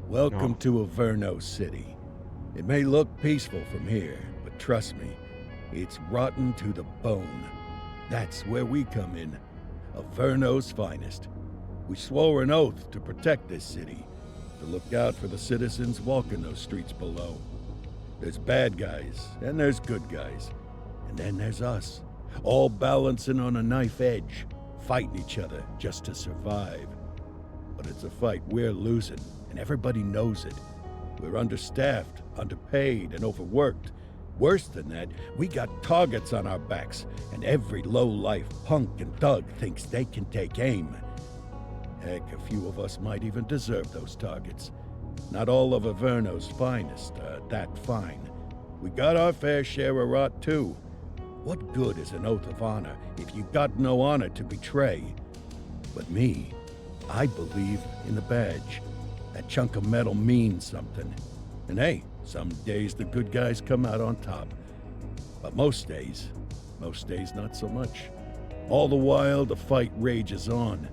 Welcome No. to Averno City. It may look peaceful from here, but trust me, it's rotten to the bone. That's where we come in. Averno's finest. We swore an oath to protect this city, to look out for the citizens walking those streets below. There's bad guys, and there's good guys. And then there's us, all balancing on a knife edge, fighting each other just to survive. But it's a fight we're losing, and everybody knows it. We're understaffed, underpaid, and overworked. Worse than that, we got targets on our backs, and every low-life punk and thug thinks they can take aim. Heck, a few of us might even deserve those targets. Not all of Averno's finest are that fine. We got our fair share of rot, too. What good is an oath of honor if you got no honor to betray? But me, I believe in the badge. That chunk of metal means something. And hey, some days the good guys come out on top. But most days not so much. All the while, the fight rages on.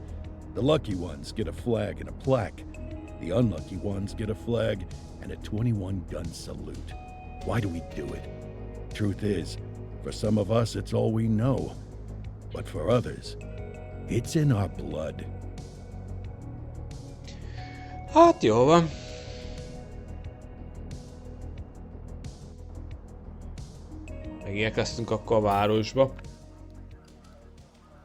The lucky ones get a flag and a plaque. The unlucky ones get a flag and a 21-gun salute. Why do we do it? Truth is, for some of us, it's all we know. But for others, it's in our blood. Hát jó van. Megérkeztünk akkor a városba.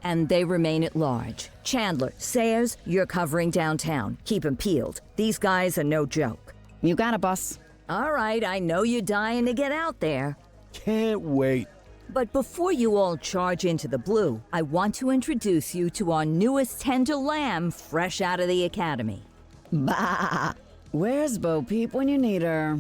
And they remain at large. Chandler, Sayers, you're covering downtown. Keep 'em peeled. These guys are no joke. You got it, boss. All right, I know you're dying to get out there. Can't wait. But before you all charge into the blue, I want to introduce you to our newest tender lamb fresh out of the academy. Bah! Where's Bo Peep when you need her?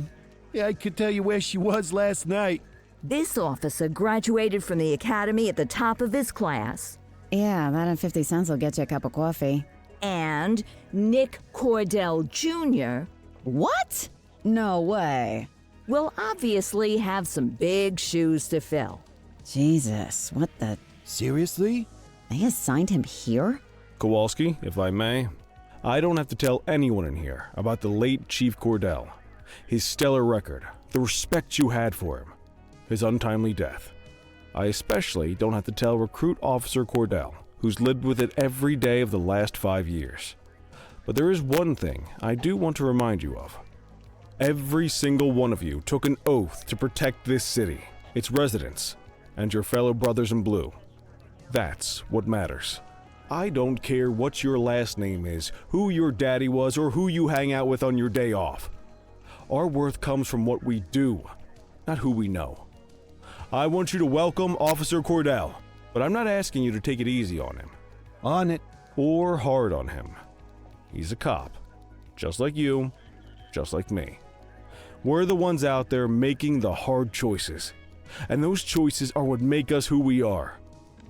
Yeah, I could tell you where she was last night. This officer graduated from the academy at the top of his class. Yeah, that and 50 cents will get you a cup of coffee. And Nick Cordell Jr. What? No way. will obviously have some big shoes to fill. Jesus, what the... Seriously? They assigned him here? Kowalski, if I may, I don't have to tell anyone in here about the late Chief Cordell, his stellar record, the respect you had for him, his untimely death. I especially don't have to tell Recruit Officer Cordell, who's lived with it every day of the last 5 years. But there is one thing I do want to remind you of. Every single one of you took an oath to protect this city, its residents, and your fellow brothers in blue. That's what matters. I don't care what your last name is, who your daddy was, or who you hang out with on your day off. Our worth comes from what we do, not who we know. I want you to welcome Officer Cordell, but I'm not asking you to take it easy on him. On it. Or hard on him. He's a cop, just like you, just like me. We're the ones out there making the hard choices, and those choices are what make us who we are.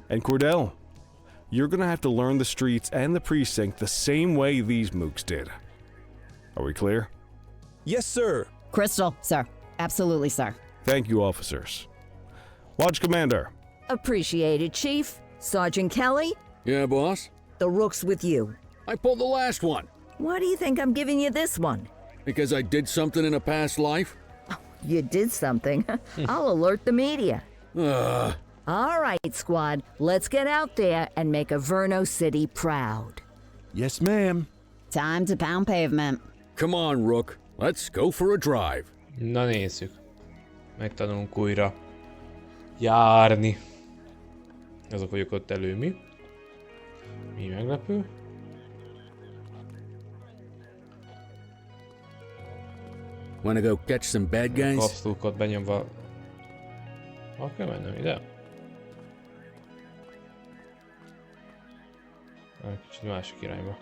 And Cordell, you're gonna have to learn the streets and the precinct the same way these mooks did. Are we clear? Yes, sir. Crystal, sir. Absolutely, sir. Thank you, officers. Watch Commander. Appreciated, Chief. Sergeant Kelly, Yeah, boss? the rook's with you. I pulled the last one. Why do you think I'm giving you this one? Because I did something in a past life? You did something. I'll alert the media. Ugh. All right, squad. Let's get out there and make Averno City proud. Yes, ma'am. Time to pound pavement. Come on, Rook. Let's go for a drive. Na nézzük. Megtanulunk újra járni. Azok vagyok ott elő, mi? Mi meglepő? Wanna go catch some bad guys? Kapszulkat benyomva. Ha kell mennem ide? Kicsit másik irányba.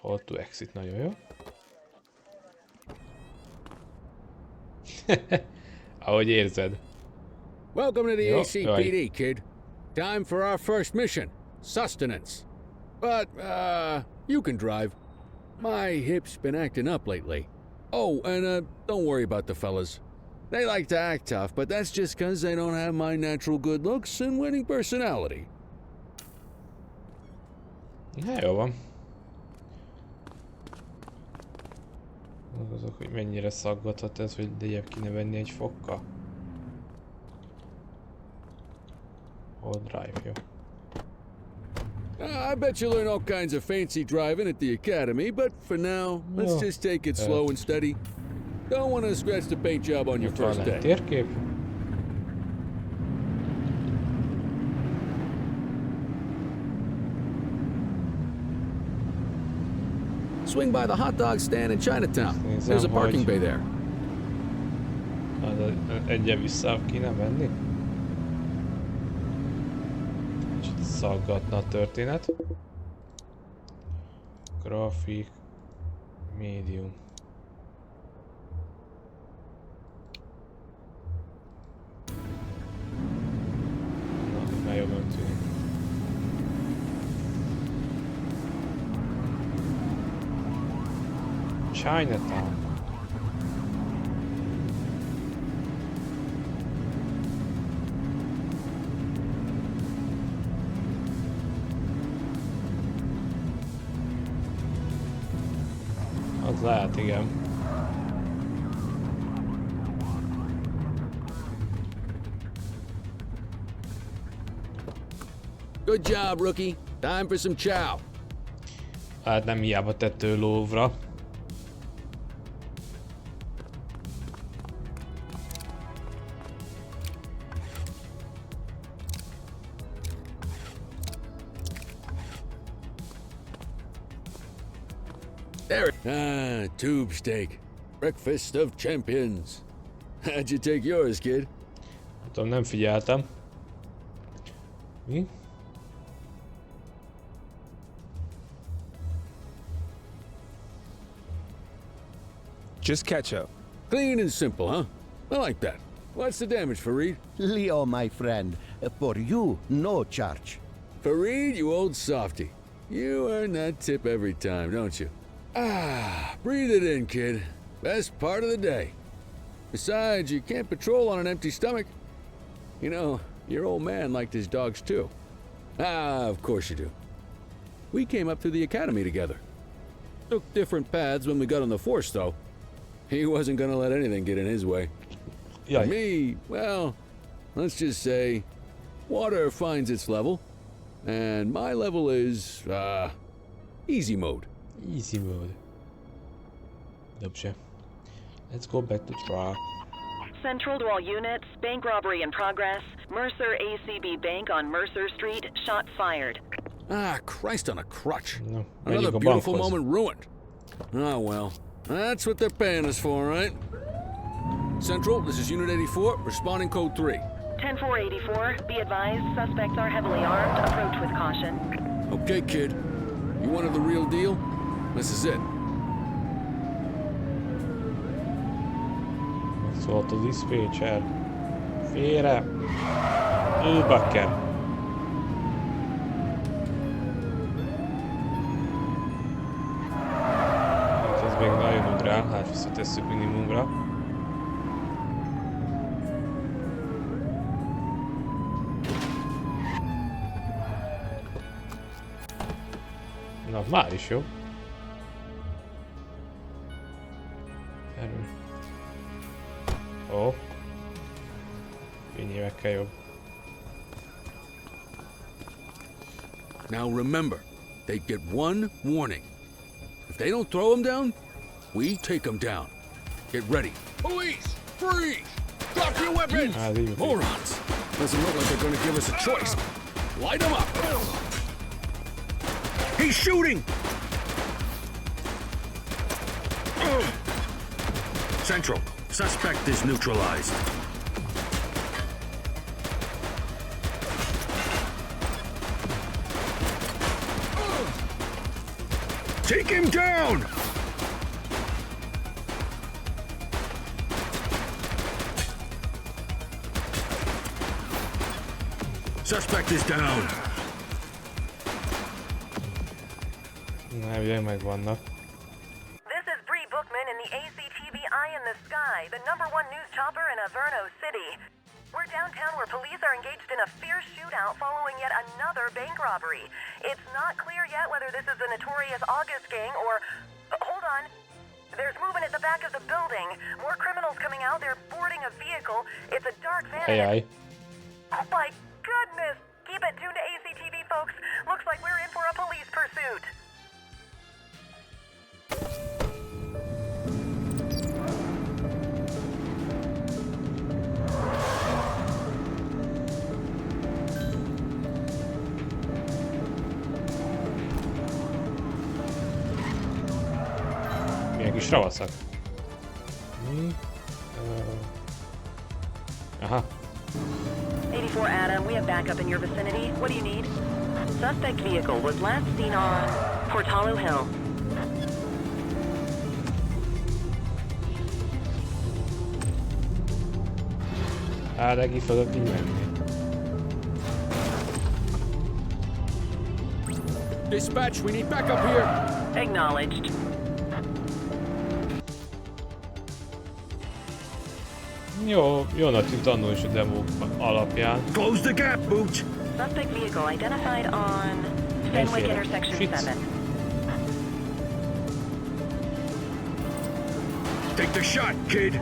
Hold to exit, nagyon jó. Ahogy érzed. Welcome to the Yup, ACPD, kid. Time for our first mission. Sustenance. But, you can drive. My hip's been acting up lately. Oh, and, don't worry about the fellas. They like to act tough, but that's just because they don't have my natural good looks and winning personality. Na jó van. Azok, hogy mennyire szaggathat ez, hogy lejjebb kéne venni egy fokkal. Hold drive, jó. I bet you learn all kinds of fancy driving at the academy, but for now, let's just take it slow and steady. Don't want to scratch the paint job on your first day. Térkép. Swing by the hot dog stand in Chinatown. There's a parking bay there. Egyen vissza kéne menni. Kicsit szaggatna a történet. Grafik. Medium. Na, már jobban tűnik. Chinatown. Az lehet, igen. Good job, rookie. Time for some chow. Hát nem hiába tettő lóvra. There. Tube steak. Breakfast of champions. How'd you take yours, kid? Nem tudom, nem figyeltem. Mi? Just ketchup. Clean and simple, huh? I like that. What's the damage, Fareed? Leo, my friend, for you, no charge. Fareed, you old softy. You earn that tip every time, don't you? Breathe it in, kid. Best part of the day. Besides, you can't patrol on an empty stomach. You know, your old man liked his dogs too. Of course you do. We came up through the academy together. Took different paths when we got on the force, though. He wasn't gonna let anything get in his way. Jaj. Me, well, let's just say, water finds its level, and my level is, easy mode. Easy mode. Dobrze. Let's go back to truck. Central to all units, bank robbery in progress. Mercer ACB Bank on Mercer Street, shots fired. Christ on a crutch. No, Another menjünk a beautiful bankhoz. moment ruined. Oh well, that's what they're paying us for, right? Central, this is Unit 84, responding code 3. 10-484, be advised, suspects are heavily armed. Approach with caution. Okay, kid. You wanted the real deal? This is it. Szólt a diszpécser. Félre. Bakker. Hát ez még nagyon ugrál, hát visszatesszük minimumra. Na, már is jó. Erről. Ó. Fényévekkel jobb. Now remember, they get one warning. If they don't throw them down, we take them down. Get ready. Police! Freeze! Drop your weapons! Morons! Doesn't look like they're gonna give us a choice. Light them up! He's shooting! Central, suspect is neutralized. Take him down! Suspect is down. Na, ugye megvannak. This is Bree Bookman in the ACTV eye in the sky, the #1 news chopper in Averno City. We're downtown where police are engaged in a fierce shootout following yet another bank robbery. It's not clear yet whether this is the notorious August gang or... hold on. There's movement at the back of the building. More criminals coming out. They're boarding a vehicle. It's a dark van. Hey. Oh my goodness! Keep it tuned to ACTV, folks. Looks like we're in for a police pursuit. Milyen kis ravaszak. Mi? Aha. 84 Adam, we have backup in your vicinity. What do you need? Suspect vehicle was last seen on Portalo Hill. Neki fogok így menni. Dispatch, we need backup here. Acknowledged. Jónak tűnt annól is a demo alapján. Close the gap, Booch! Suspect vehicle identified on Fenwick intersection 7. Take the shot, kid!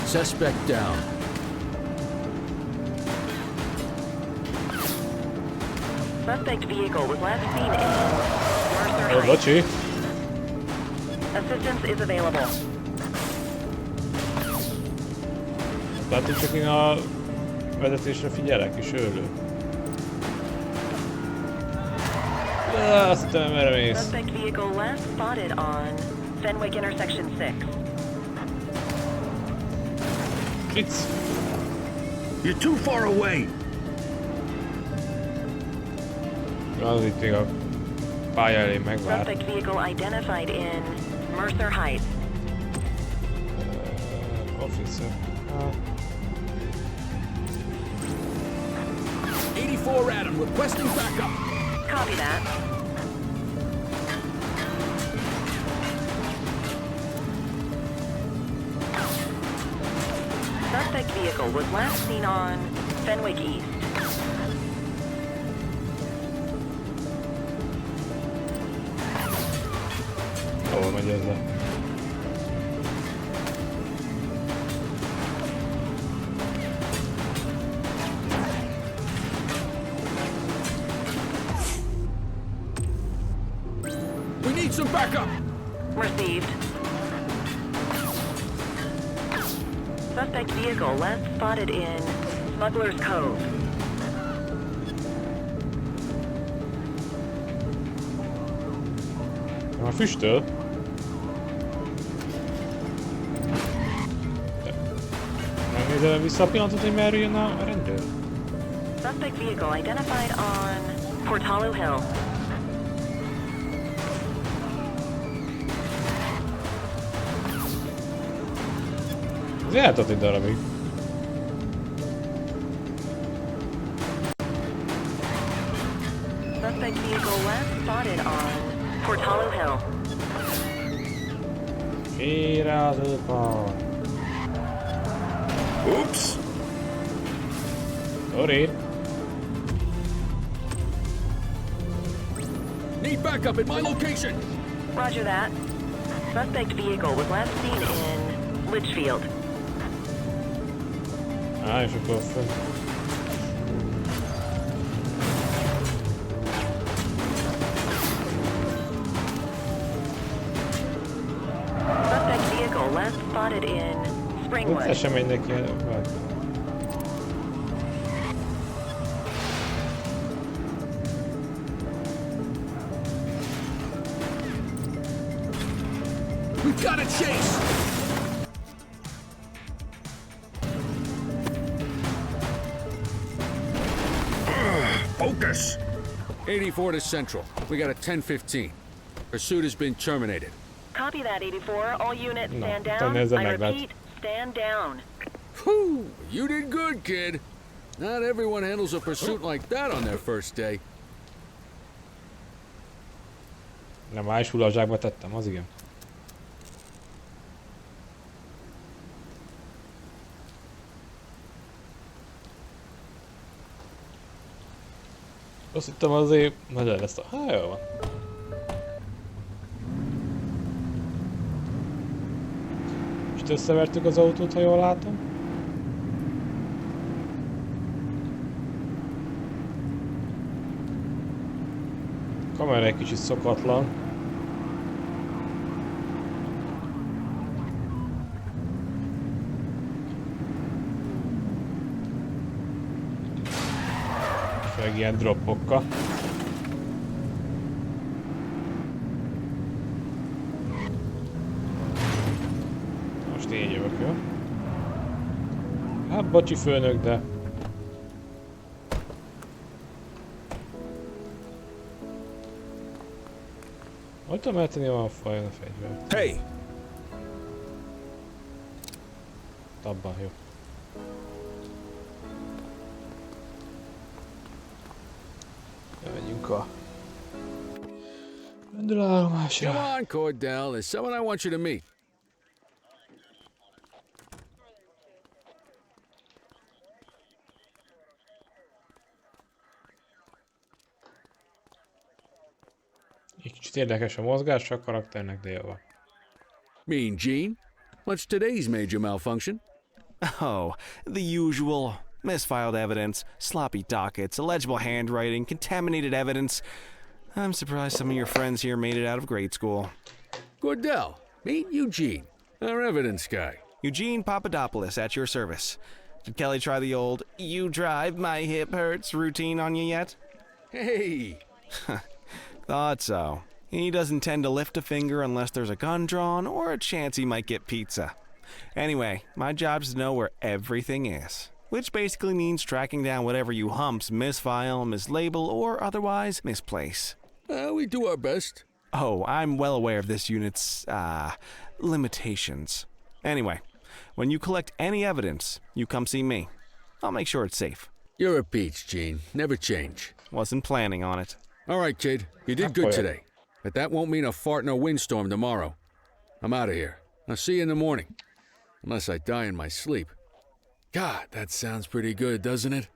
Suspect down. Suspect vehicle was last seen in Mercer Ó, Heights. bocsi. Assistance is available. Látod, csak én a vezetésre figyelek, és őrlő. Azt hittem, merre mész. Suspect vehicle last spotted on Fenwick intersection 6. Kicz. You're too far away! Az itt még a pálya elé megvár. Suspect vehicle identified in Mercer Heights. Officer. 84 Adam, requesting backup. Copy that. Suspect vehicle was last seen on Fenwick East. Hol megy ezzel? We need some backup. Received. Suspect vehicle last spotted in Smuggler's Cove. A füstöl? Megnézem vissza a pillanatot, hogy merről jön a rendőr. Suspect vehicle identified on Portalo Hill. Ez eltart egy darabig. Suspect vehicle last spotted on Portalo Hill. Félre az útban. Oops! Sorry. Need backup at my location. Roger that. Suspect vehicle was last seen in Litchfield. És akkor föl. Suspect vehicle last spotted in Springwood. Ez sem megy neki. We've got a chase. Focus! 84 to Central. We got a 10:15. Pursuit has been terminated. Copy that, 84. All units No, stand don't down. have them I like that. repeat, stand down. Whew, you did good, kid. Not everyone handles a pursuit like that on their first day. Nem, májs hullazsákba tettem, az igen. Azt hittem azért nagyon lesz a... Hát jó van. Most összevertük az autót, ha jól látom. A kamera egy kicsit szokatlan. Főleg ilyen droppokkal. Most én jövök, jó? Hát bocsi főnök, de... Hogy tudom eltenni, van fajon a fegyver? Hey! Abban, jó. Megyünk a... rendőrállomásra. Come on, Cordell. There's someone I want you to meet. Egy kicsit érdekes a mozgás a karakternek, de jó van. Mean Gene? What's today's major malfunction? Oh, the usual. Misfiled evidence, sloppy dockets, illegible handwriting, contaminated evidence. I'm surprised some of your friends here made it out of grade school. Cordell, meet Eugene, our evidence guy. Eugene Papadopoulos at your service. Did Kelly try the old "you drive, my hip hurts" routine on you yet? Hey! Thought so. He doesn't tend to lift a finger unless there's a gun drawn or a chance he might get pizza. Anyway, my job's to know where everything is. Which basically means tracking down whatever you humps misfile, mislabel, or otherwise misplace. We do our best. Oh, I'm well aware of this unit's, limitations. Anyway, when you collect any evidence, you come see me. I'll make sure it's safe. You're a peach, Gene. Never change. Wasn't planning on it. All right, kid. You did good today. But that won't mean a fart in a windstorm tomorrow. I'm out of here. I'll see you in the morning. Unless I die in my sleep. God, that sounds pretty good, doesn't it?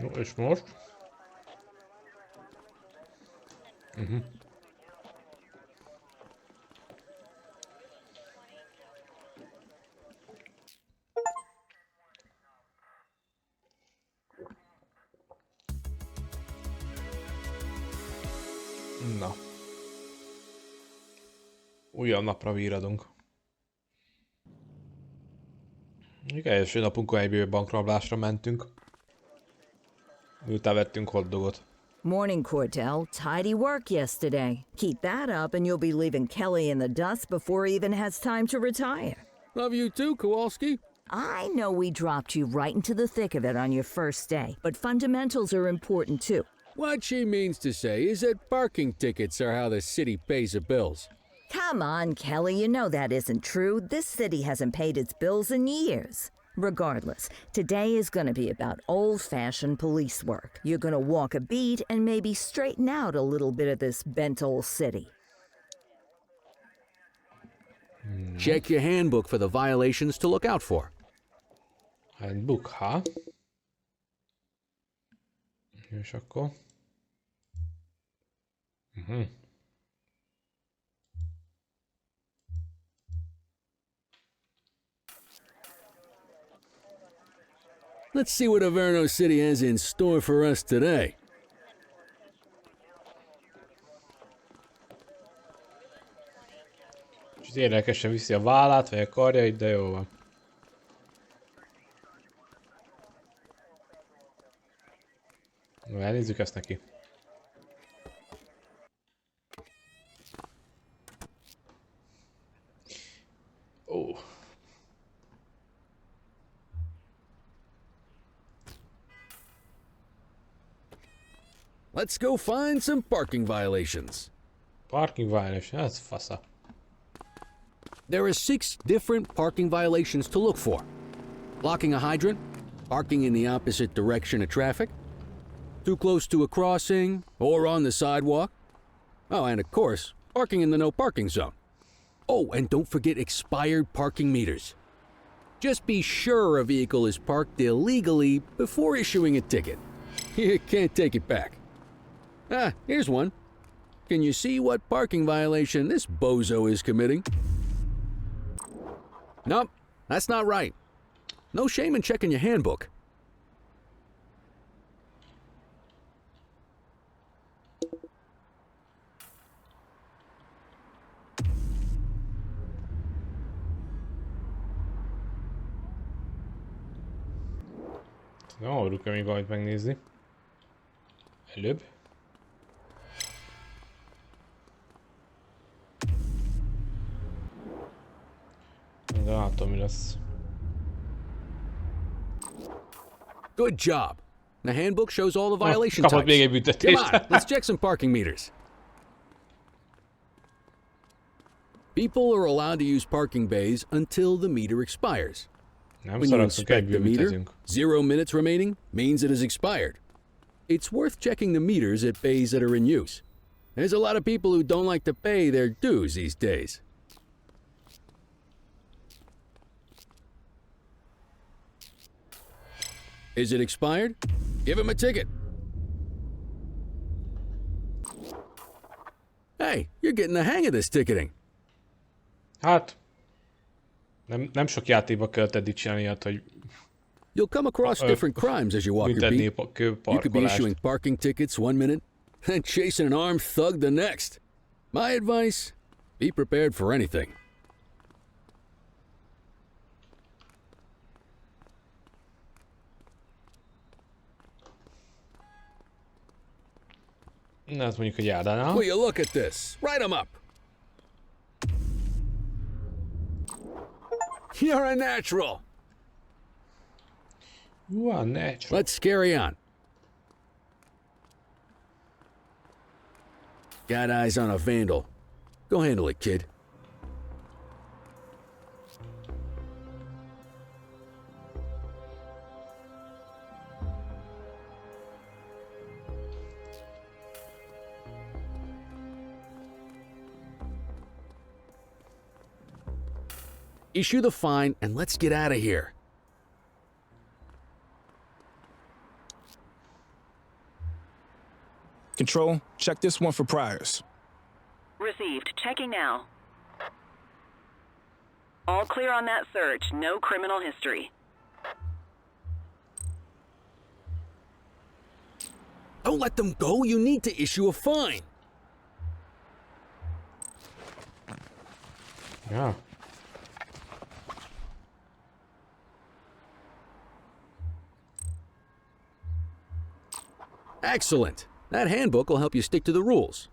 Jó, és most? Na. Újabb napra víradunk. Még első napunkon egyből bankrablásra mentünk. Miután vettünk hotdogot. Morning, Cordell. Tidy work yesterday. Keep that up and you'll be leaving Kelly in the dust before he even has time to retire. Love you too, Kowalski. I know we dropped you right into the thick of it on your first day, but fundamentals are important too. What she means to say is that parking tickets are how the city pays the bills. Come on, Kelly, you know that isn't true. This city hasn't paid its bills in years. Regardless, today is going to be about old-fashioned police work. You're going to walk a beat and maybe straighten out a little bit of this bent old city. Check your handbook for the violations to look out for. Handbook, ha? És akkor... Let's see what Averno City has in store for us today. És érdekesen viszi a vállát, vagy a karjait, de jó van. Na, elnézzük ezt neki. Ó. Let's go find some parking violations. Parking violation, ez fasza. There are 6 different parking violations to look for. Blocking a hydrant, parking in the opposite direction of traffic, too close to a crossing or on the sidewalk. Oh, and of course, parking in the no parking zone. Oh, and don't forget expired parking meters. Just be sure a vehicle is parked illegally before issuing a ticket. You can't take it back. Ah, here's one. Can you see what parking violation this bozo is committing? Nope, that's not right. No shame in checking your handbook. Na, arról kell még valamit megnézni. Előbb. De látom, mi lesz. Good job. The handbook shows all the violation Kapott még egy types. büntetést. Come on, let's check some parking meters. People are allowed to use parking bays until the meter expires. Nem When you szaragszunk, inspect the egyből meter, büntetünk. 0 minutes remaining means it has expired. It's worth checking the meters at bays that are in use. There's a lot of people who don't like to pay their dues these days. Is it expired? Give him a ticket. Hey, you're getting the hang of this ticketing. Hát... Nem sok játékba kellett eddig csinálni ilyet, hogy... You'll come across different crimes as you walk your beat. You could be issuing parking tickets 1 minute and chasing an armed thug the next. My advice, be prepared for anything. Na, ez mondjuk, hogy járnál. Will you look at this? Write them up. You're a natural. You are natural. Let's carry on. Got eyes on a vandal. Go handle it, kid. Issue the fine and let's get out of here. Control, check this one for priors. Received. Checking now. All clear on that search. No criminal history. Don't let them go. You need to issue a fine. Ja. Excellent. That handbook will help you stick to the rules.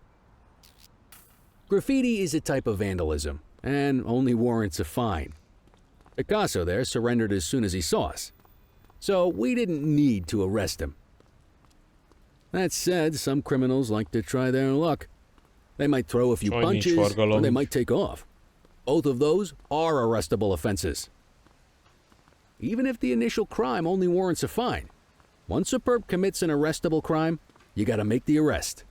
Graffiti is a type of vandalism, and only warrants a fine. Picasso there surrendered as soon as he saw us, so we didn't need to arrest him. That said, some criminals like to try their luck. They might throw a few punches, or they might take off. Both of those are arrestable offenses. Even if the initial crime only warrants a fine, once a perp commits an arrestable crime, you gotta make the arrest.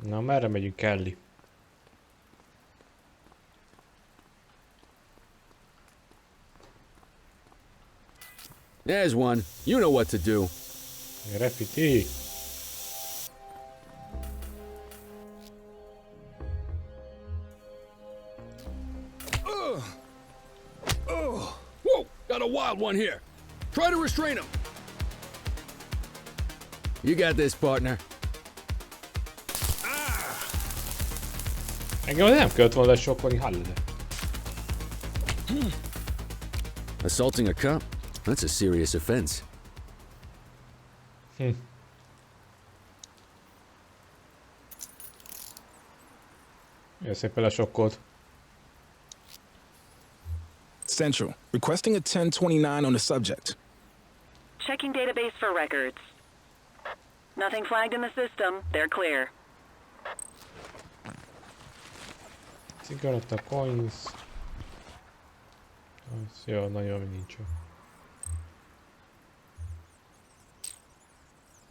Na, merre megyünk, Kelly? There's one. You know what to do. Graffiti. Whoa! Got a wild one here. Try to restrain him. You got this, partner. Engem nem kellett volna sokkolni, hallod. Assaulting a cop? That's a serious offense. Szépen lesokkolt. Central, requesting a 1029 on the subject. Checking database for records. Nothing flagged in the system. They're clear. Cigaretta, coins. Jó, nagyon nincs.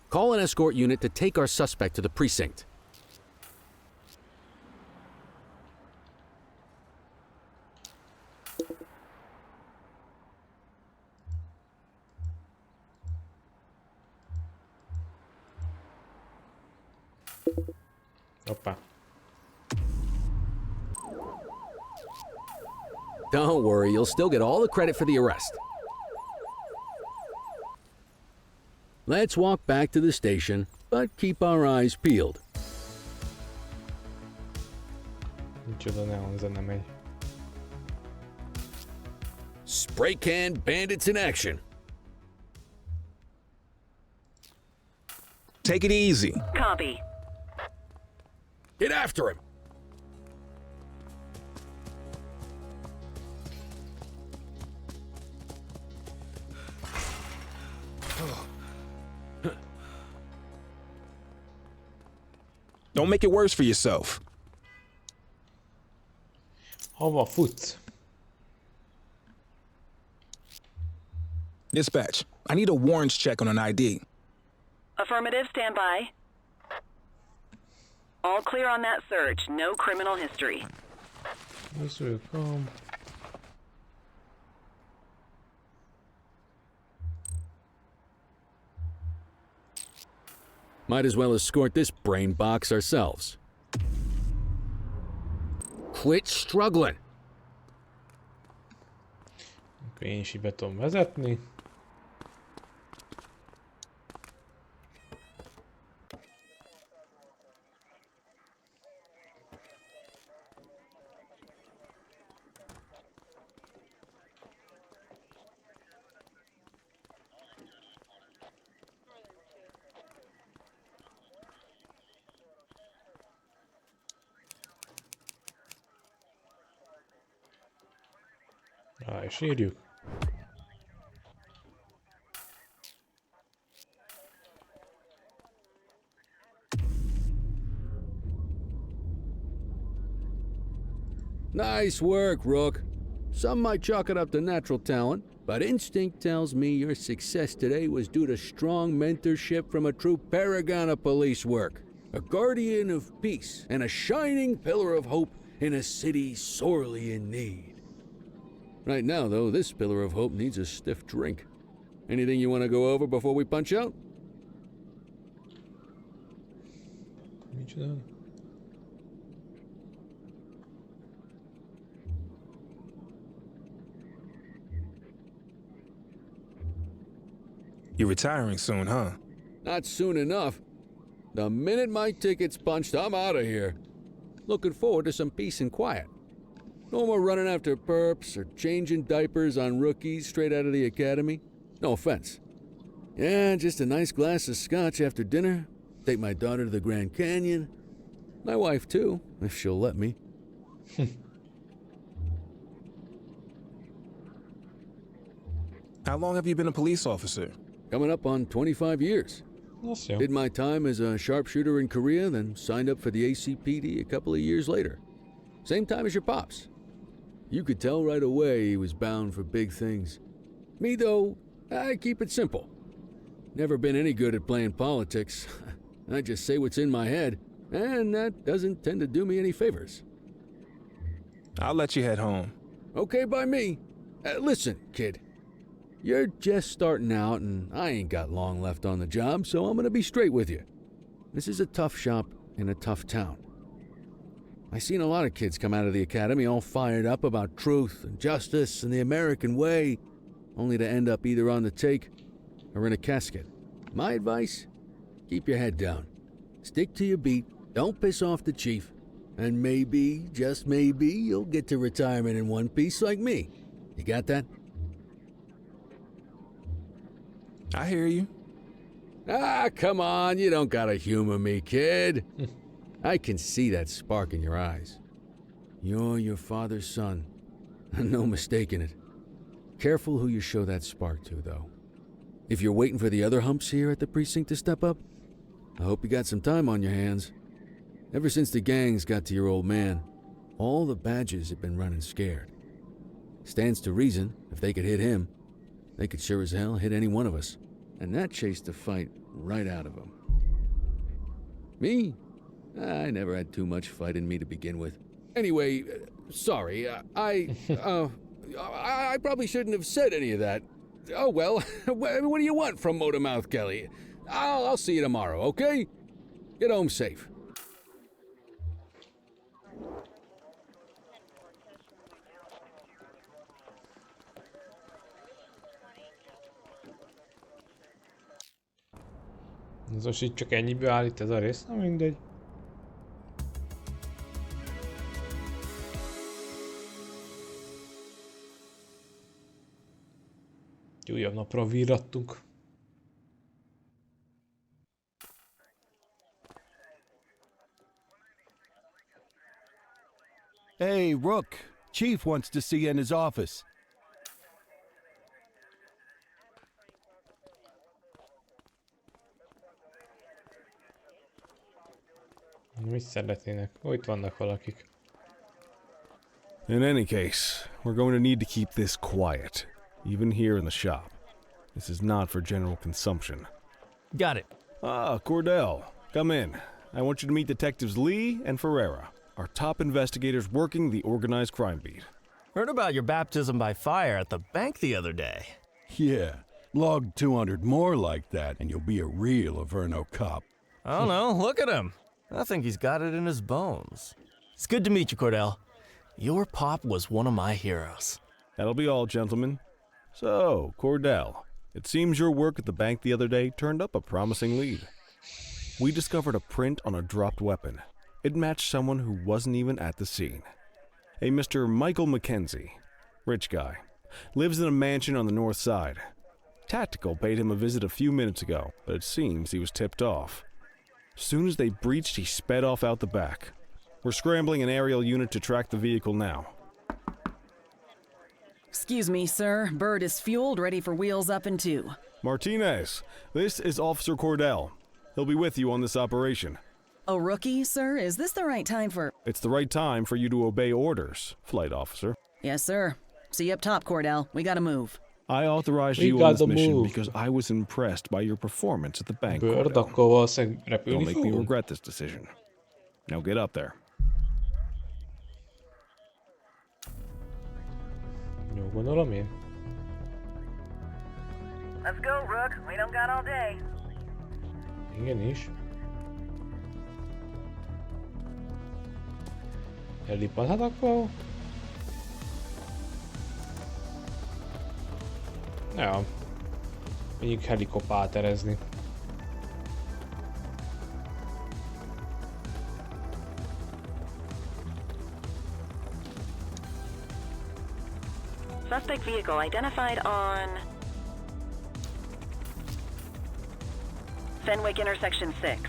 Call an escort unit to take our suspect to the precinct. Hoppá. Don't worry, you'll still get all the credit for the arrest. Let's walk back to the station, but keep our eyes peeled. Micsoda neon zene megy. Spray can bandits in action. Take it easy. Copy. Get after him. Don't make it worse for yourself. Hova futsz? Dispatch, I need a warrants check on an ID. Affirmative, stand by. All clear on that search. No criminal history. This will come. Might as well escort this brain box ourselves. Quit struggling. Akkor én is így be tudom vezetni. Rá is írjuk. Nice work, Rook. Some might chalk it up to natural talent, but instinct tells me your success today was due to strong mentorship from a true paragon of police work. A guardian of peace and a shining pillar of hope in a city sorely in need. Right now, though, this pillar of hope needs a stiff drink. Anything you want to go over before we punch out? Micsoda? You're retiring soon, huh? Not soon enough. The minute my ticket's punched, I'm out of here. Looking forward to some peace and quiet. No more running after perps or changing diapers on rookies straight out of the academy. No offense. Yeah, just a nice glass of scotch after dinner. Take my daughter to the Grand Canyon. My wife, too, if she'll let me. How long have you been a police officer? Coming up on 25 years. That's jó. Did my time as a sharpshooter in Korea, then signed up for the ACPD a couple of years later. Same time as your pops. You could tell right away he was bound for big things. Me, though, I keep it simple. Never been any good at playing politics. I just say what's in my head, and that doesn't tend to do me any favors. I'll let you head home. Okay by me. Listen, kid. You're just starting out, and I ain't got long left on the job, so I'm gonna be straight with you. This is a tough shop in a tough town. I seen a lot of kids come out of the academy all fired up about truth and justice and the American way, only to end up either on the take or in a casket. My advice? Keep your head down. Stick to your beat, don't piss off the chief, and maybe, just maybe, you'll get to retirement in one piece like me. You got that? I hear you. Ah, come on, you don't gotta humor me, kid. I can see that spark in your eyes. You're your father's son. No mistaking it. Careful who you show that spark to, though. If you're waiting for the other humps here at the precinct to step up, I hope you got some time on your hands. Ever since the gangs got to your old man, all the badges have been running scared. Stands to reason, if they could hit him, they could sure as hell hit any one of us. And that chased the fight right out of them. Me? I never had too much fight in me to begin with. Anyway, sorry, I probably shouldn't have said any of that. Oh well, what do you want from Motormouth Kelly? I'll see you tomorrow, okay? Get home safe. Ez most így csak ennyiből áll itt ez a rész? Na mindegy. Újabb napra virrattunk. Hey, Rook. Chief wants to see you in his office. Mit szeretnének? Ó, itt vannak valakik. In any case, we're going to need to keep this quiet, even here in the shop. This is not for general consumption. Got it. Ah, Cordell, come in. I want you to meet Detectives Lee and Ferreira, our top investigators working the organized crime beat. Heard about your baptism by fire at the bank the other day. Yeah, log 200 more like that and you'll be a real Averno cop. I don't know, look at him. I think he's got it in his bones. It's good to meet you, Cordell. Your pop was one of my heroes. That'll be all, gentlemen. So, Cordell, it seems your work at the bank the other day turned up a promising lead. We discovered a print on a dropped weapon. It matched someone who wasn't even at the scene. A Mr. Michael Mackenzie, rich guy, lives in a mansion on the north side. Tactical paid him a visit a few minutes ago, but it seems he was tipped off. Soon as they breached, he sped off out the back. We're scrambling an aerial unit to track the vehicle now. Excuse me, sir. Bird is fueled, ready for wheels up in 2. Martinez, this is Officer Cordell. He'll be with you on this operation. A rookie, sir? Is this the right time for... It's the right time for you to obey orders, Flight Officer. Yes, sir. See you up top, Cordell. We gotta move. I authorized We you on gotta this mission move. because I was impressed by your performance at the bank, Bird, Cordell. akkor valószínűleg repülni Don't make me fogunk. regret this decision. Now get up there. Jó, gondolom én. Let's go, Rook. We don't got all day. Igenis. Ellipadhatok valahol? Ja. Menjünk helikopterezni. Suspect vehicle identified on Fenwick intersection 6.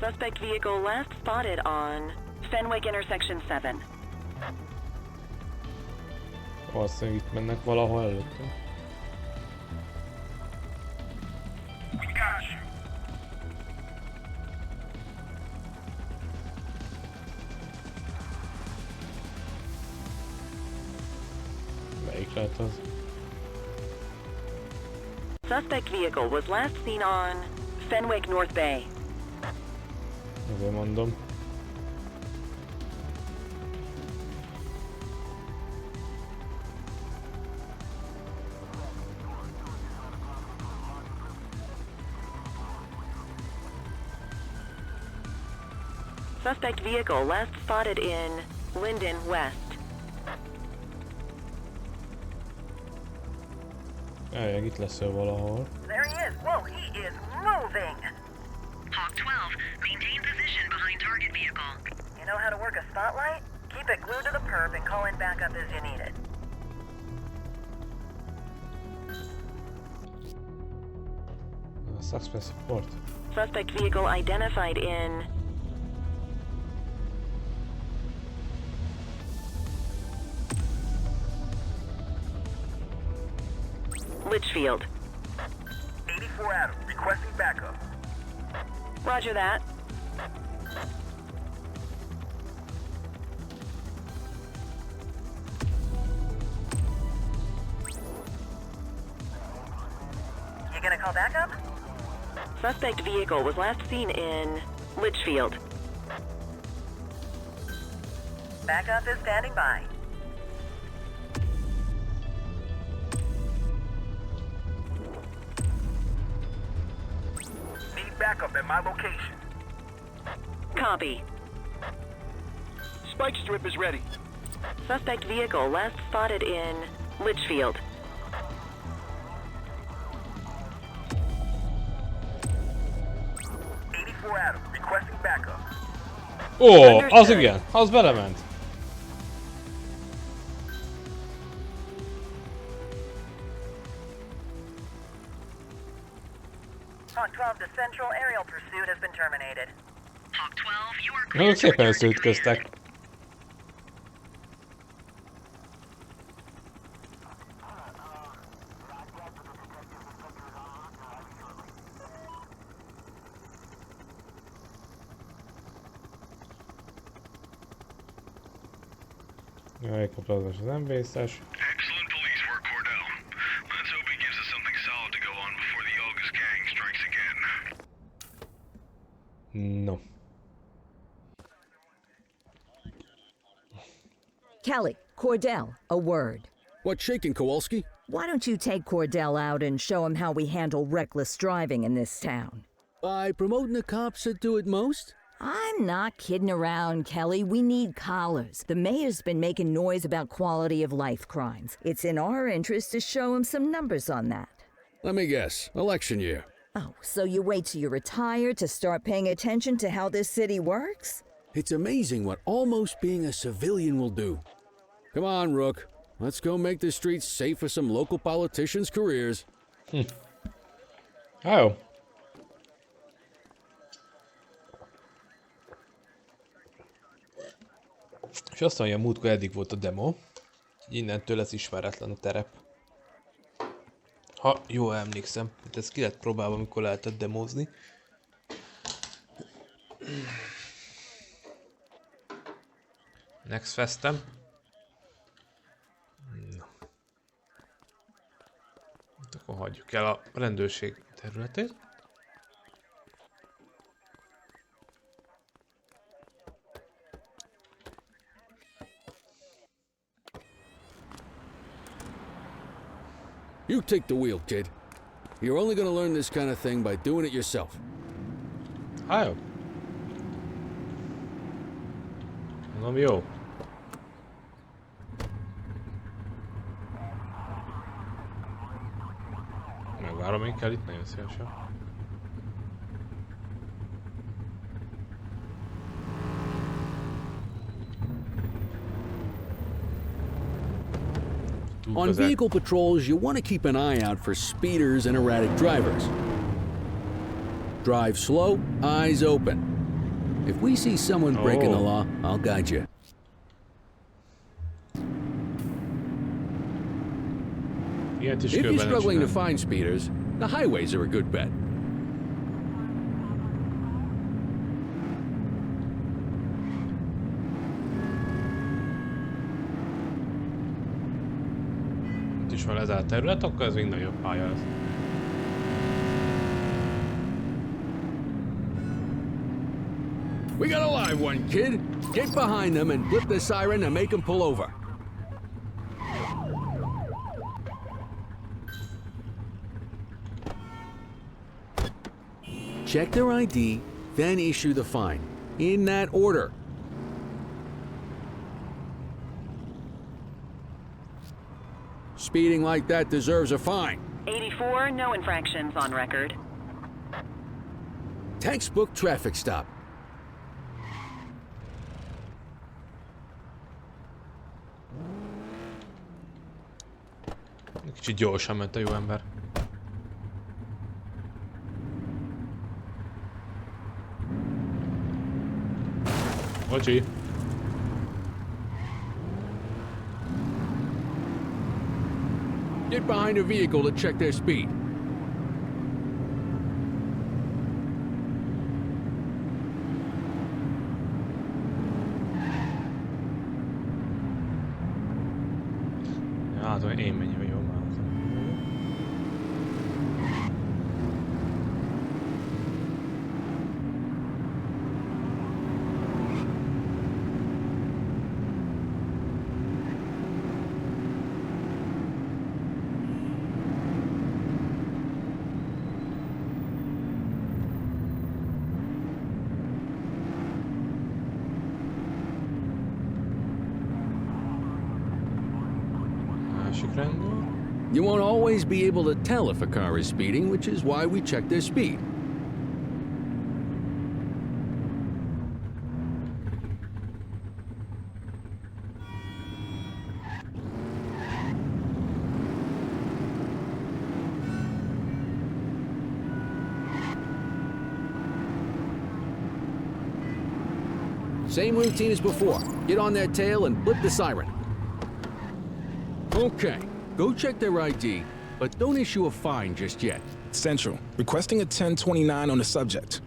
Suspect vehicle last spotted on Fenwick intersection 7. Valószínűleg itt mennek valahol előtte. Melyik lehet az? Suspect vehicle was last seen on Fenwick North Bay. Azért mondom. Suspect vehicle last spotted in Linden West. Elég itt lesz ő valahol. There he is. Whoa, he is moving. Hawk 12, maintain position behind target vehicle. You know how to work a spotlight? Keep it glued to the perp and call in backup as you need it. Suspect support. Suspect vehicle identified in Litchfield. 84 Adam, requesting backup. Roger that. You gonna call backup? Suspect vehicle was last seen in Litchfield. Backup is standing by. backup at my location. Copy. Spike strip is ready. Suspect vehicle last spotted in Litchfield. Adam, requesting backup. Ó, az igen, az belement. Hawk 12 to Central, aerial pursuit has been terminated. Hawk 12, you are Nagyon szépen összeütköztek. Jaj, kapcsolódás az nem vészes. Excellent police work, Cordell. Let's hope he gives us something solid to go on before the August gang strikes again. No. Kelly, Cordell, a word. What's shaking, Kowalski? Why don't you take Cordell out and show him how we handle reckless driving in this town? By promoting the cops that do it most? I'm not kidding around, Kelly. We need collars. The mayor's been making noise about quality of life crimes. It's in our interest to show him some numbers on that. Let me guess. Election year. Oh, so you wait till you retire to start paying attention to how this city works? It's amazing what almost being a civilian will do. Come on, Rook. Let's go make the streets safe for some local politicians' careers. Jó. És azt mondja, múltkor eddig volt a demo. Innentől lesz ismeretlen a terep. Ha jól emlékszem, hát ez ki lett próbálva, amikor lehetett demózni. Next Festem. Na. Hát akkor hagyjuk el a rendőrség területét. You take the wheel, kid. You're only gonna learn this kind of thing by doing it yourself. Jó. Mondom, jó. Megvárom én kell itt nagyon szívesen. On vehicle patrols, you want to keep an eye out for speeders and erratic drivers. Drive slow, eyes open. If we see someone breaking the law, I'll guide you. If you're struggling to find speeders, the highways are a good bet. Is van lezárt terület, akkor ez még nagyobb pálya lesz. We got a live one, kid. Get behind them and flip the siren to make them pull over. Check their ID, then issue the fine. In that order. Speeding like that deserves a fine. 84, no infractions on record. Textbook traffic stop. Kicsit gyorsan ment a jó ember. Bocsi. Get behind a vehicle to check their speed. Hát, hogy én menjek jó már. másik rendőr. You won't always be able to tell if a car is speeding, which is why we check their speed. Same routine as before. Get on their tail and blip the siren. Okay, go check their ID, but don't issue a fine just yet. Central, requesting a 1029 on the subject.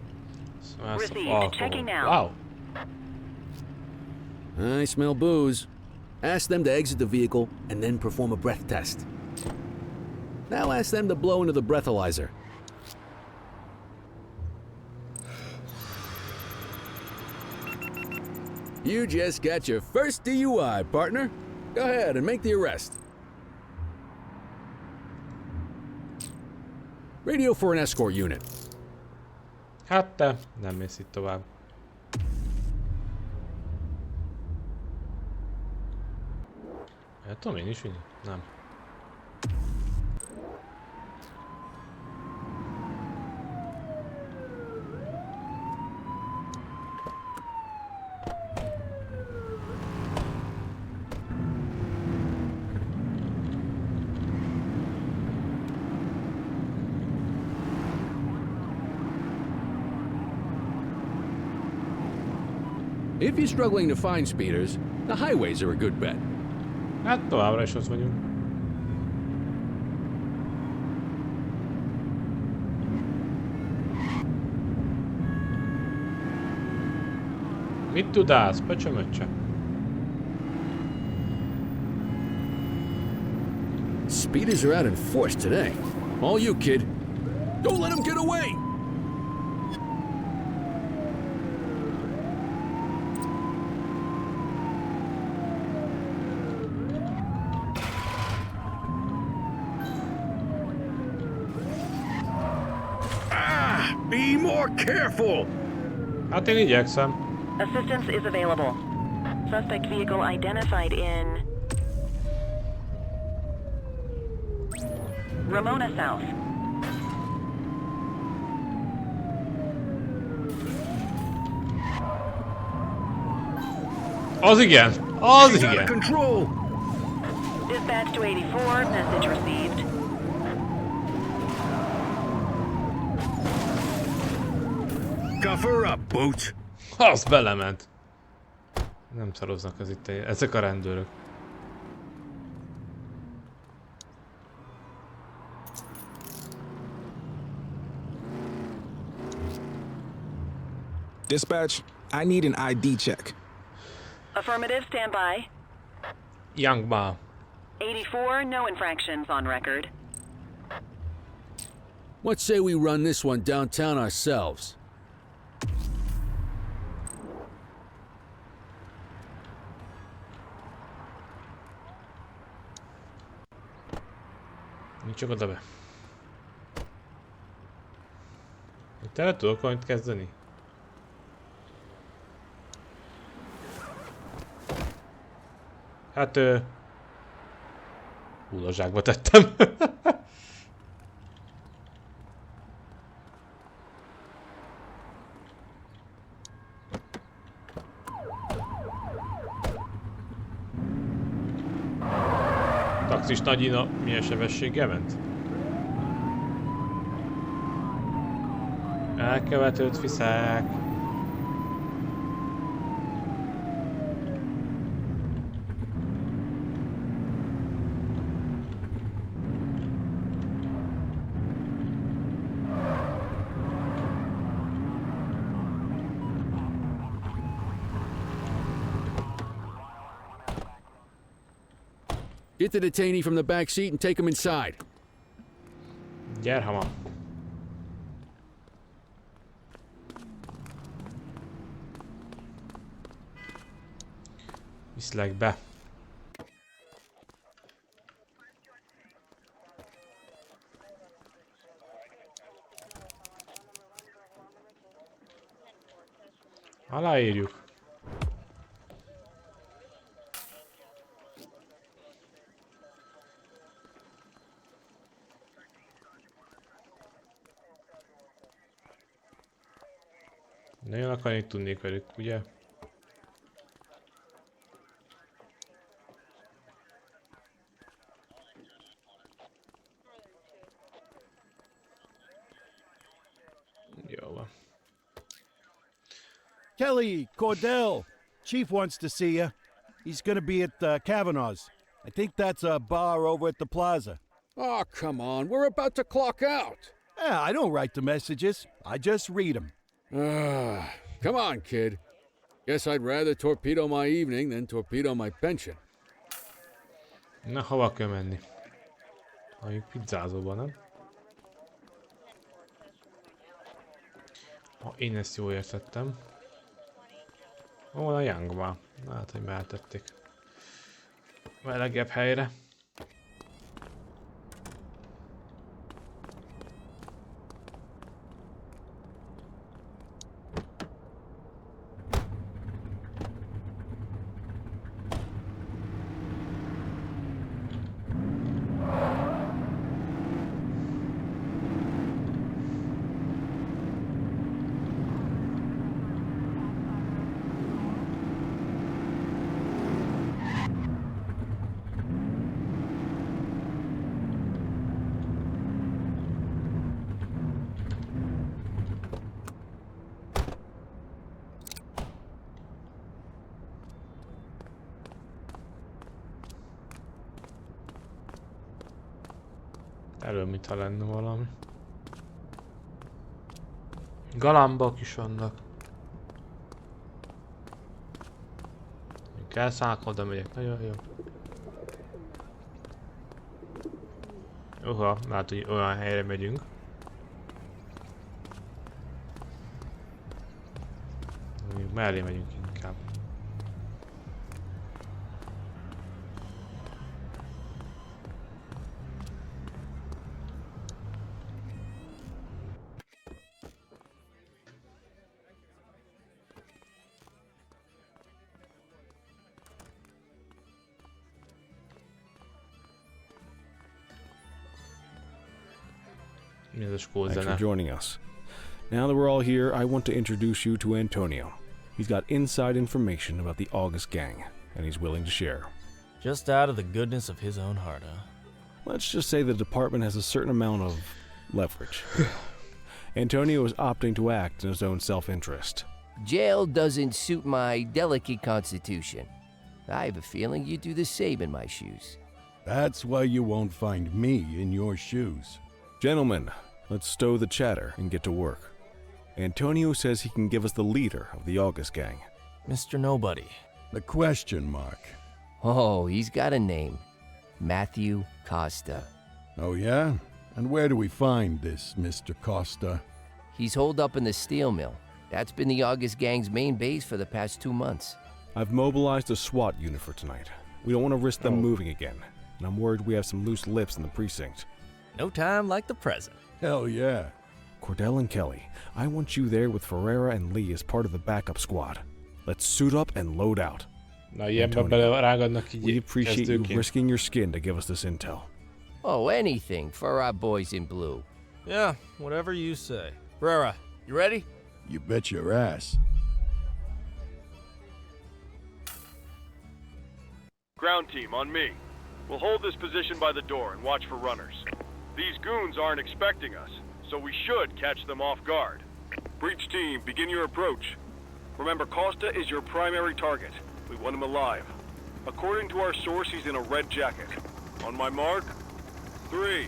Received. Checking now. Wow. I smell booze. Ask them to exit the vehicle and then perform a breath test. Now ask them to blow into the breathalyzer. You just got your first DUI, partner. Go ahead and make the arrest. Radio for an escort unit. Hát te, nem mész itt tovább. El tudom én is vinni? Nem. If you're struggling to find speeders, the highways are a good bet. Hát továbbra is ott vagyunk. Mit tudálsz, pöcsömöccse? Speeders are out in force today. All you, kid. Don't let them get away! Be more careful! Hát én igyekszem. Assistance is available. Suspect vehicle identified in Ramona South. Az igen! Az igen! Control! Dispatch to 84, message received. Cover up, Boots! Az belement. Nem szaroznak az itt ezek a rendőrök. Dispatch, I need an ID check. Affirmative, stand by. Young Ma. 84, no infractions on record. What say we run this one downtown ourselves? Nincs oda be. Itt el tudok valamit kezdeni? Hát húlazsákba tettem. Taxis nagyina milyen sebességgel ment? Elkövetőt viszák. Get the detainee from the back seat and take him inside. Gyere, hama. Viszlek be. Aláírjuk. Nagyon akarnék tudnék velük, ugye? Jó van. Kelly, Cordell, Chief wants to see you. He's gonna be at Kavanaugh's. I think that's a bar over at the plaza. Oh, come on. We're about to clock out. Yeah, I don't write the messages. I just read them. Come on, kid. Guess I'd rather torpedo my evening than torpedo my pension. Na, hova kell menni? Mondjuk pizzázóban, nem? Ha én ezt jól értettem. Hol a Youngban? Hát, hogy beálltették. Melegebb helyre. Elő, mintha lenne valami. Galambok is vannak. Kell szállok, oda megyek, nagyon jó. Uha, hát hogy olyan helyre megyünk. Mellé megyünk inkább. Thanks for joining us. Now that we're all here, I want to introduce you to Antonio. He's got inside information about the August gang, and he's willing to share. Just out of the goodness of his own heart, huh? Let's just say the department has a certain amount of leverage. Antonio is opting to act in his own self-interest. Jail doesn't suit my delicate constitution. I have a feeling you'd do the same in my shoes. That's why you won't find me in your shoes. Gentlemen, let's stow the chatter and get to work. Antonio says he can give us the leader of the August gang. Mr. Nobody. The question mark. Oh, he's got a name. Matthew Costa. Oh, yeah? And where do we find this Mr. Costa? He's holed up in the steel mill. That's been the August gang's main base for the past 2 months. I've mobilized a SWAT unit for tonight. We don't want to risk them moving again, and I'm worried we have some loose lips in the precinct. No time like the present. Hell yeah. Cordell and Kelly, I want you there with Ferreira and Lee as part of the backup squad. Let's suit up and load out. Na, ilyenbe belerágadnak így. We appreciate you risking your skin to give us this intel. Oh, anything for our boys in blue. Yeah, whatever you say. Ferreira, you ready? You bet your ass. Ground team, on me. We'll hold this position by the door and watch for runners. These goons aren't expecting us, so we should catch them off guard. Breach team, begin your approach. Remember, Costa is your primary target. We want him alive. According to our source, he's in a red jacket. On my mark, 3,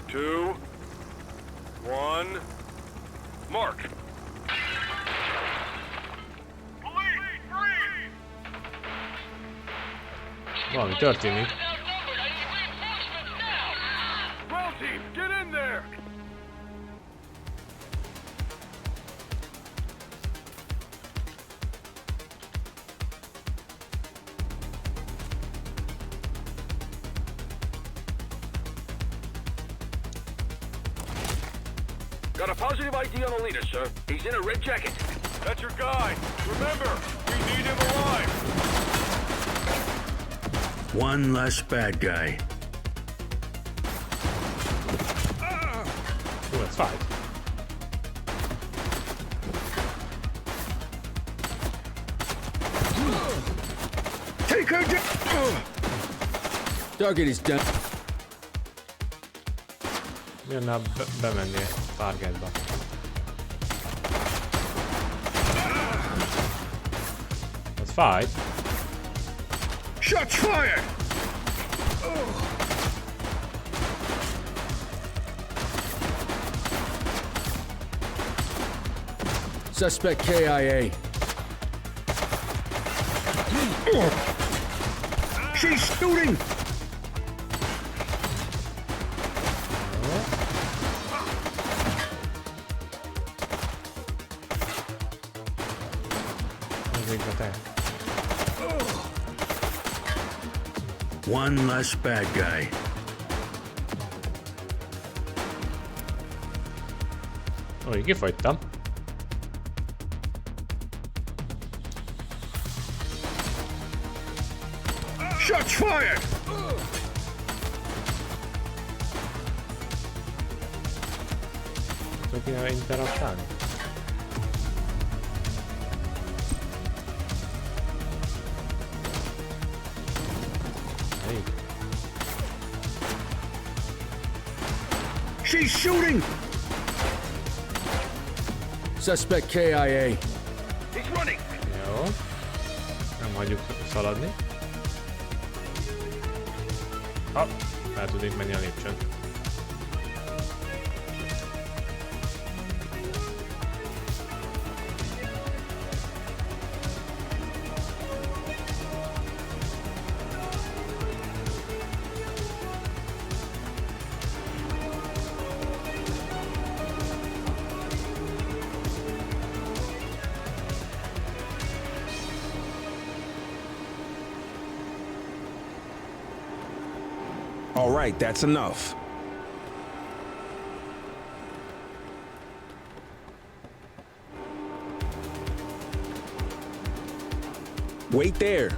2, 1, mark! Valami történik. Ground team, get in there! Got a positive ID on the leader, sir. He's in a red jacket. That's your guy. Remember, we need him alive. One less bad guy. Jó, ez fáj. Take her down! Target is down. Jönne bemenni a targetba. Let's fight. Shots fired! Suspect KIA. She's shooting! One less bad guy. Oj, kifogytam. Shots fired! Csak kéne interaktálni. Hey. She's shooting! Suspect KIA. He's running! Jó. Nem hagyjuk szaladni. Hopp, fel tudnék menni a lépcsőn. All right, that's enough. Wait there.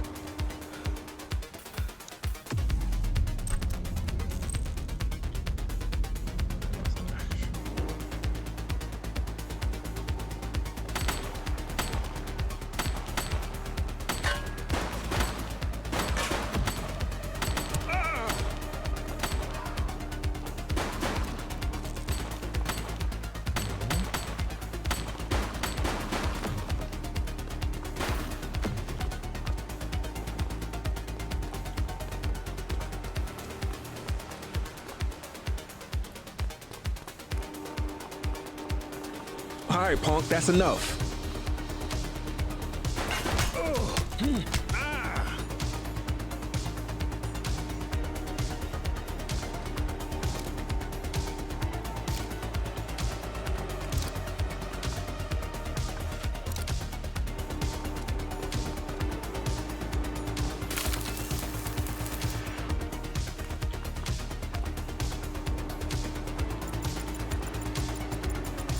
All right, punk, that's enough.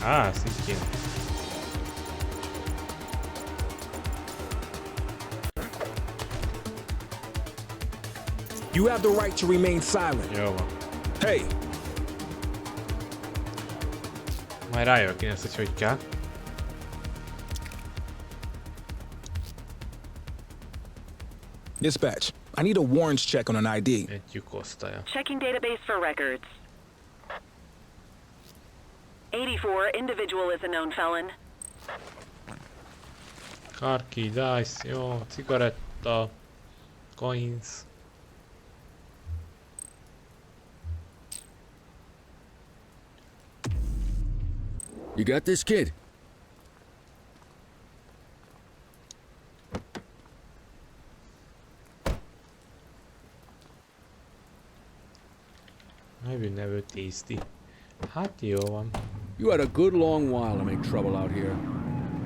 Ah, szintén. You have the right to remain silent. Jó van. Hey! Majd rájövök én ezt, hogy kell. Dispatch, I need a warrants check on an ID. Egy lyukosztálya. Checking database for records. 84, individual is a known felon. Karki, dice, jó, cigaretta, coins. You got this, kid? Maybe never tasty. Hát jó van. You had a good long while to make trouble out here.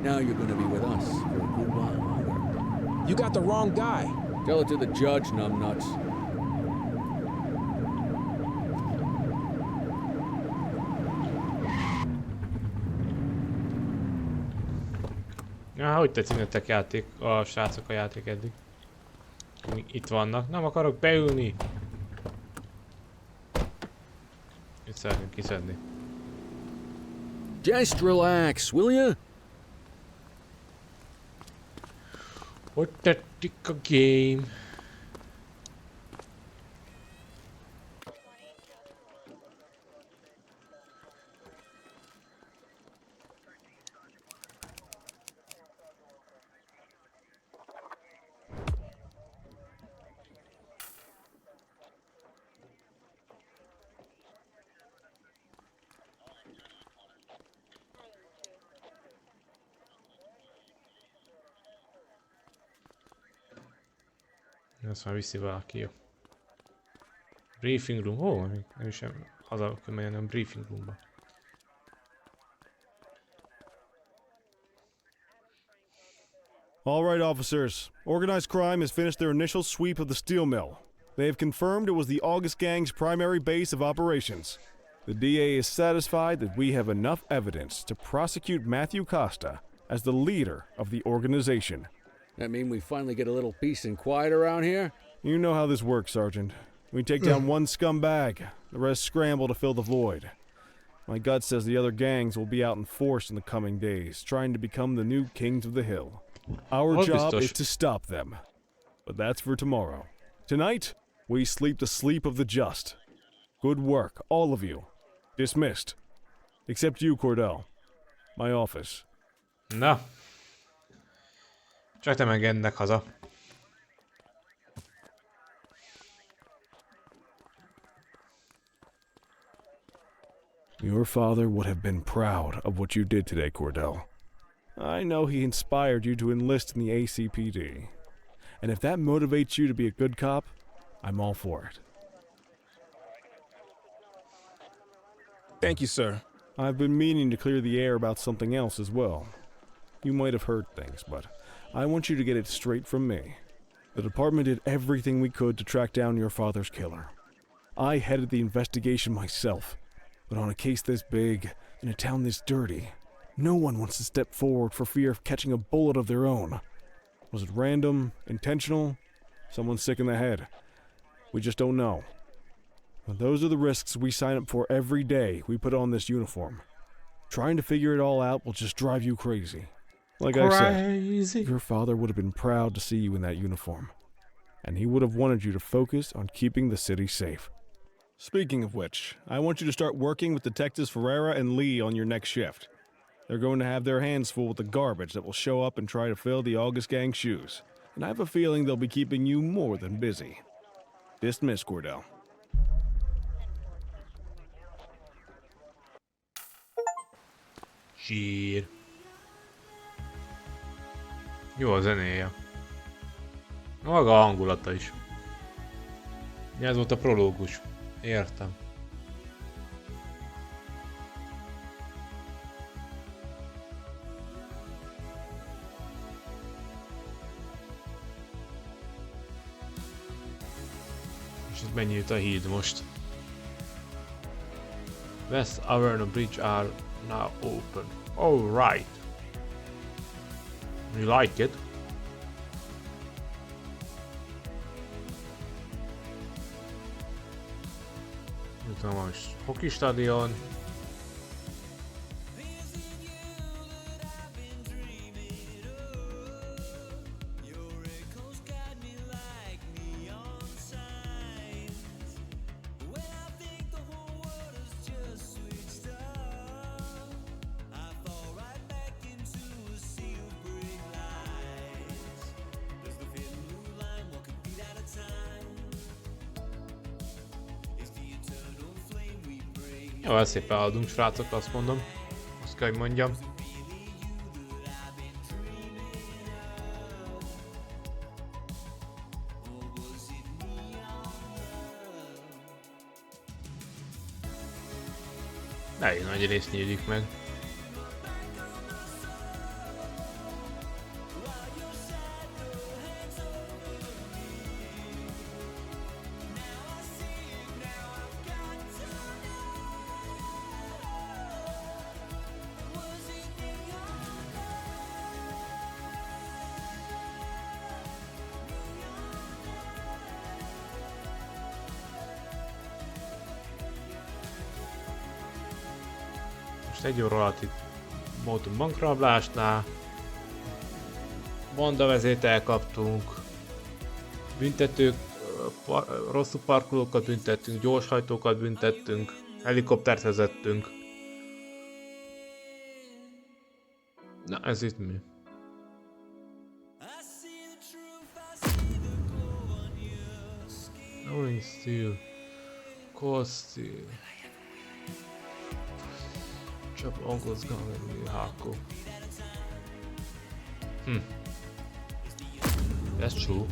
Now you're gonna be with us for a good while longer. You got the wrong guy. Tell it to the judge, numbnuts. Ja, hogy tetszik nektek játék, a srácok a játék eddig? Itt vannak. Nem akarok beülni. Itt szeretném kiszedni. Just relax, will ya? Hogy tettik a game? Ezt már viszi valaki, jó. Briefing room, nem is haza kell menni, hanem briefing roomba. All right, officers. Organized crime has finished their initial sweep of the steel mill. They have confirmed it was the August Gang's primary base of operations. The DA is satisfied that we have enough evidence to prosecute Matthew Costa as the leader of the organization. That mean we finally get a little peace and quiet around here? You know how this works, Sergeant. We take down one scumbag, the rest scramble to fill the void. My gut says the other gangs will be out in force in the coming days, trying to become the new kings of the hill. Our job is to stop them. But that's for tomorrow. Tonight, we sleep the sleep of the just. Good work, all of you. Dismissed. Except you, Cordell. My office. Na. Csak nem engednek haza. Your father would have been proud of what you did today, Cordell. I know he inspired you to enlist in the ACPD. And if that motivates you to be a good cop, I'm all for it. Thank you, sir. I've been meaning to clear the air about something else as well. You might have heard things, but I want you to get it straight from me. The department did everything we could to track down your father's killer. I headed the investigation myself, but on a case this big, in a town this dirty, no one wants to step forward for fear of catching a bullet of their own. Was it random, intentional, someone sick in the head? We just don't know. But those are the risks we sign up for every day we put on this uniform. Trying to figure it all out will just drive you crazy. Like I said, your father would have been proud to see you in that uniform. And he would have wanted you to focus on keeping the city safe. Speaking of which, I want you to start working with Detectives Ferreira and Lee on your next shift. They're going to have their hands full with the garbage that will show up and try to fill the August Gang's shoes. And I have a feeling they'll be keeping you more than busy. Dismiss, Cordell. Zsír. Jó a zenéje. Maga a hangulata is. Ez volt a prológus. Értem. És ez mennyit a híd most? West Averno Bridge are now open. All right. You like it? Itt van most hoki stadion. Jó, szépen haladunk, srácok, azt mondom. Azt kell, hogy mondjam. Elég nagy rész nyílik meg. Egy óra alatt itt voltunk bankrablásnál. bandavezét elkaptunk. Büntetők, rosszú parkolókat büntettünk, gyorshajtókat büntettünk, helikoptert vezettünk. Na, ez itt mi? Rolling Steel, Cold Steel, Csak August Gang, Hákó. That's true.